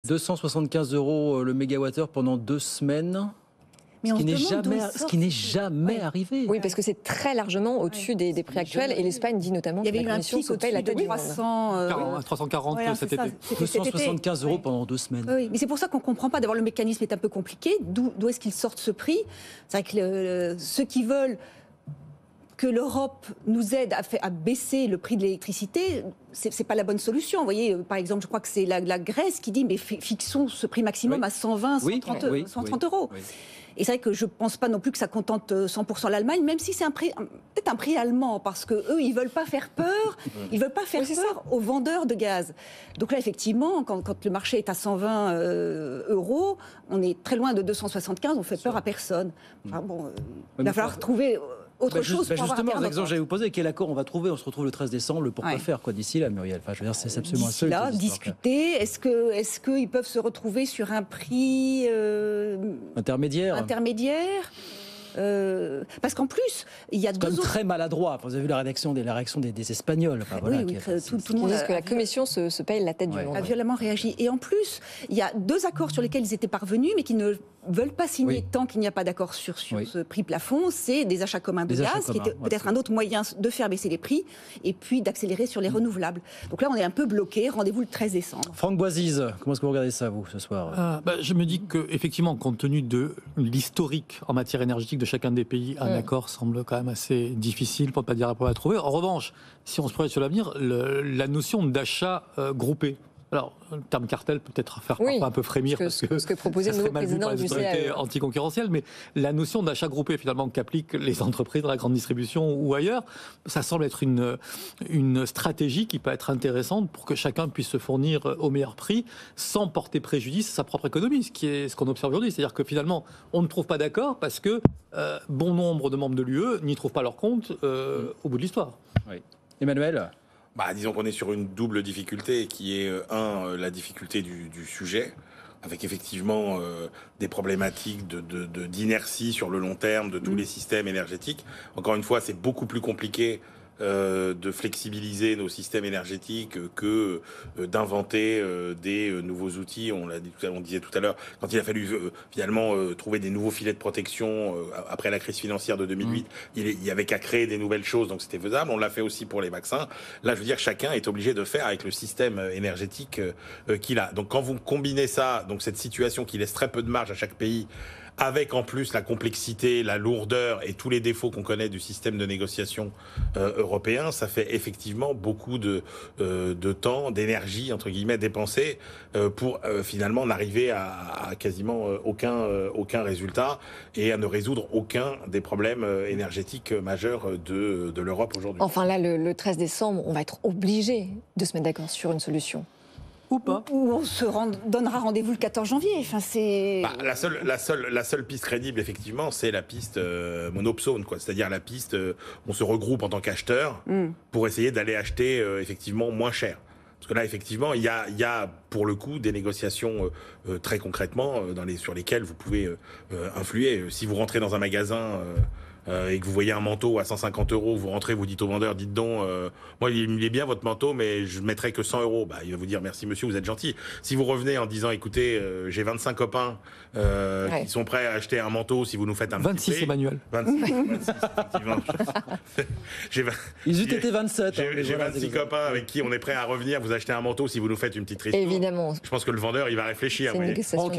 275 € le mégawattheure pendant 2 semaines. Mais Ce qui n'est jamais arrivé. Oui, parce que c'est très largement au-dessus des prix actuels. Et l'Espagne dit notamment que la Commission se paye la tête du monde. 340 voilà, cet été. 275 € pendant 2 semaines. Oui, mais c'est pour ça qu'on ne comprend pas. D'abord, le mécanisme est un peu compliqué. D'où est-ce qu'ils sortent ce prix? C'est vrai que ceux qui veulent que l'Europe nous aide à baisser le prix de l'électricité, c'est pas la bonne solution. Vous voyez, par exemple, je crois que c'est la Grèce qui dit mais fixons ce prix maximum à 120, 130 €. Oui. Et c'est vrai que je ne pense pas non plus que ça contente 100% l'Allemagne, même si c'est peut-être un prix allemand, parce qu'eux, ils ne veulent pas faire peur, ils veulent pas faire peur aux vendeurs de gaz. Donc là, effectivement, quand le marché est à 120 €, on est très loin de 275, on fait peur à personne. Enfin, bon, il va falloir trouver autre chose pour justement, avoir l'exemple que j'allais vous poser, quel accord on va trouver? On se retrouve le 13 décembre, le pourquoi faire d'ici là, Muriel. Enfin, je veux dire, c'est absolument d'ici là, discuter. Est-ce qu'ils peuvent se retrouver sur un prix intermédiaire parce qu'en plus, il y a deux autres... très maladroit. Vous avez vu la réaction des Espagnols. Enfin, voilà, tout le monde dit que la Commission se paye la tête du monde. A violemment réagi. Et en plus, il y a 2 accords sur lesquels ils étaient parvenus, mais qui ne veulent pas signer tant qu'il n'y a pas d'accord sur ce prix plafond. C'est des achats communs de gaz, qui était peut-être un autre moyen de faire baisser les prix, et puis d'accélérer sur les renouvelables. Donc là, on est un peu bloqué. Rendez-vous le 13 décembre. Franck Boisise, comment est-ce que vous regardez ça, vous, ce soir? Je me dis qu'effectivement, compte tenu de l'historique en matière énergétique de chacun des pays, un accord semble quand même assez difficile, pour ne pas dire à trouver. En revanche, si on se projette sur l'avenir, la notion d'achat groupé. Alors, le terme cartel peut être faire parfois un peu frémir parce que ce que proposait le nouveau président du autorités anticoncurrentielles, mais la notion d'achat groupé finalement qu'appliquent les entreprises dans la grande distribution ou ailleurs, ça semble être une stratégie qui peut être intéressante pour que chacun puisse se fournir au meilleur prix sans porter préjudice à sa propre économie, ce qu'on observe aujourd'hui. C'est-à-dire que finalement, on ne trouve pas d'accord parce que bon nombre de membres de l'UE n'y trouvent pas leur compte au bout de l'histoire. Oui. Emmanuel ? Disons qu'on est sur une double difficulté qui est, la difficulté du sujet, avec effectivement des problématiques d'inertie sur le long terme de tous les systèmes énergétiques. Encore une fois, c'est beaucoup plus compliqué de flexibiliser nos systèmes énergétiques que d'inventer des nouveaux outils. On disait tout à l'heure, quand il a fallu finalement trouver des nouveaux filets de protection après la crise financière de 2008, il y avait qu'à créer des nouvelles choses, donc c'était faisable. On l'a fait aussi pour les vaccins. Là, je veux dire, chacun est obligé de faire avec le système énergétique qu'il a. Donc quand vous combinez ça, donc cette situation qui laisse très peu de marge à chaque pays, avec en plus la complexité, la lourdeur et tous les défauts qu'on connaît du système de négociation européen, ça fait effectivement beaucoup de temps, d'énergie, entre guillemets, dépensé pour finalement n'arriver à quasiment aucun résultat et à ne résoudre aucun des problèmes énergétiques majeurs de l'Europe aujourd'hui. Enfin là, le 13 décembre, on va être obligé de se mettre d'accord sur une solution. Ou pas. Ou on se donnera rendez-vous le 14 janvier. Enfin, c'est... la seule piste crédible, effectivement, c'est la piste monopsone, quoi. C'est-à-dire la piste, on se regroupe en tant qu'acheteur pour essayer d'aller acheter effectivement moins cher. Parce que là, effectivement, il y a pour le coup des négociations très concrètement sur lesquelles vous pouvez influer. Si vous rentrez dans un magasin et que vous voyez un manteau à 150 €, vous rentrez, vous dites au vendeur, dites donc, moi il est bien votre manteau, mais je mettrai que 100 €. Il va vous dire merci monsieur, vous êtes gentil. Si vous revenez en disant, écoutez, j'ai 25 copains qui sont prêts à acheter un manteau si vous nous faites un 26 petit prix. Emmanuel. 26, effectivement. Ils eût été 27. J'ai 26 copains avec qui on est prêt à revenir vous acheter un manteau si vous nous faites une petite ristourne. Évidemment. Je pense que le vendeur, il va réfléchir. C'est une négociation.